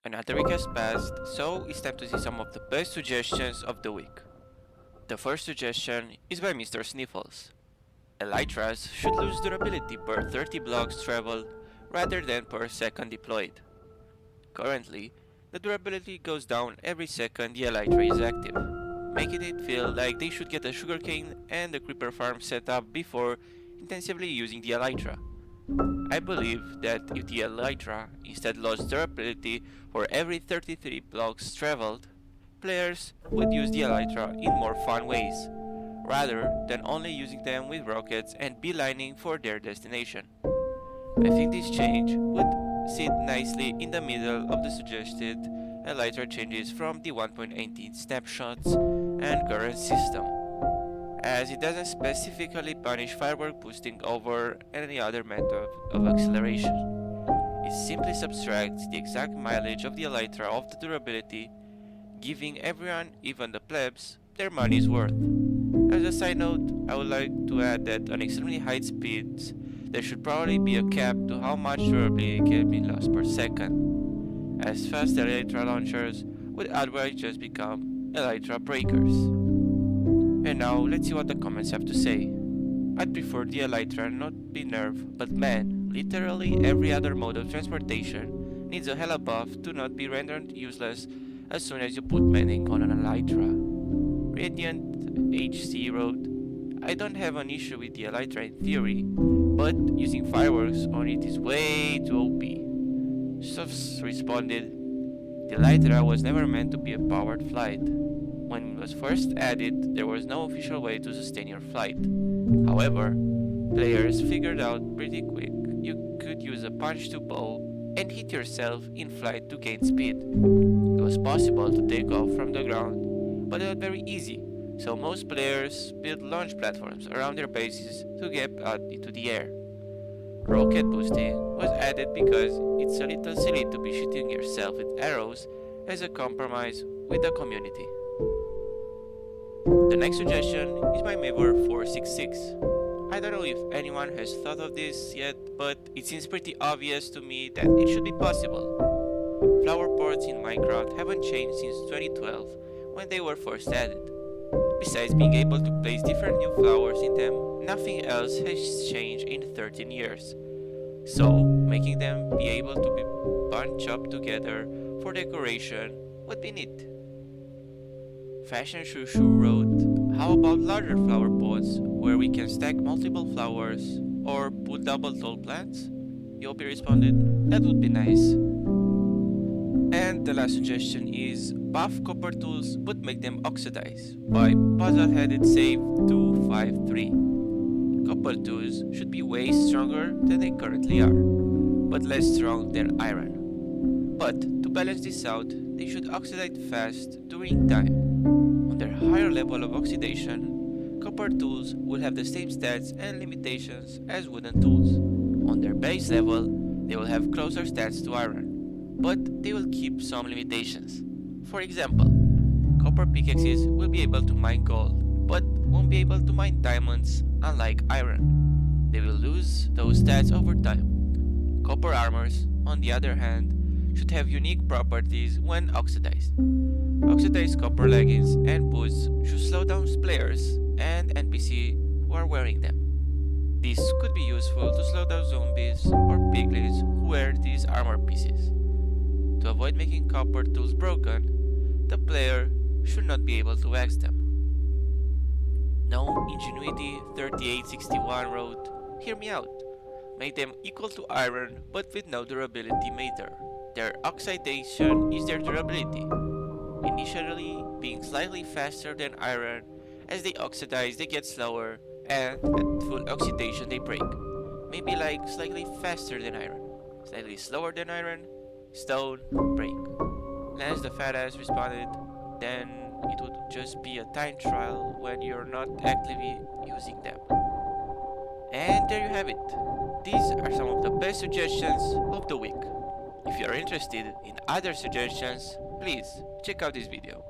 Another week has passed, so it's time to see some of the best suggestions of the week. The first suggestion is by Mr. Sniffles. Elytras should lose durability per 30 blocks traveled rather than per second deployed. Currently, the durability goes down every second the Elytra is active, making it feel like they should get a sugarcane and a creeper farm set up before intensively using the Elytra. I believe that if the Elytra instead lost durability for every 33 blocks traveled, players would use the Elytra in more fun ways, rather than only using them with rockets and beelining for their destination. I think this change would sit nicely in the middle of the suggested Elytra changes from the 1.18 snapshots and current system, as it doesn't specifically punish firework boosting over any other method of acceleration. It simply subtracts the exact mileage of the Elytra of the durability, giving everyone, even the plebs, their money's worth. As a side note, I would like to add that on extremely high speeds, there should probably be a cap to how much durability can be lost per second, as fast Elytra launchers would otherwise just become Elytra breakers. And now let's see what the comments have to say. I'd prefer the Elytra not be nerfed, but man, literally every other mode of transportation needs a hella buff to not be rendered useless as soon as you put manning on an Elytra. Radiant HC wrote, I don't have an issue with the Elytra in theory, but using fireworks on it is way too OP. Sufs responded, the Elytra was never meant to be a powered flight. When it was first added, there was no official way to sustain your flight. However, players figured out pretty quick you could use a punch to bow and hit yourself in flight to gain speed. It was possible to take off from the ground, but not very easy, so most players built launch platforms around their bases to get out into the air. Rocket boosting was added because it's a little silly to be shooting yourself with arrows as a compromise with the community. The next suggestion is by Mavor466. I don't know if anyone has thought of this yet, but it seems pretty obvious to me that it should be possible. Flower pots in Minecraft haven't changed since 2012 when they were first added. Besides being able to place different new flowers in them, nothing else has changed in 13 years. So, making them be able to be bunched up together for decoration would be neat. Fashion Shushu wrote, how about larger flower pots where we can stack multiple flowers or put double tall plants? Yobi responded, that would be nice. And the last suggestion is buff copper tools but make them oxidize by Puzzleheaded Save 253. Copper tools should be way stronger than they currently are, but less strong than iron. But to balance this out, they should oxidize fast during time. On their higher level of oxidation, copper tools will have the same stats and limitations as wooden tools. On their base level, they will have closer stats to iron, but they will keep some limitations. For example, copper pickaxes will be able to mine gold, but won't be able to mine diamonds, unlike iron. They will lose those stats over time. Copper armors, on the other hand, should have unique properties when oxidized. Oxidized copper leggings and boots should slow down players and NPC who are wearing them. This could be useful to slow down zombies or piglins who wear these armor pieces. To avoid making copper tools broken, the player should not be able to axe them. No Ingenuity 3861 wrote, hear me out. Make them equal to iron but with no durability meter. Their oxidation is their durability, initially being slightly faster than iron. As they oxidize they get slower, and at full oxidation they break. Maybe like slightly faster than iron, slightly slower than iron, stone, break. Lance the fat ass responded, then it would just be a time trial when you're not actively using them. And there you have it. These are some of the best suggestions of the week. If you are interested in other suggestions, please check out this video.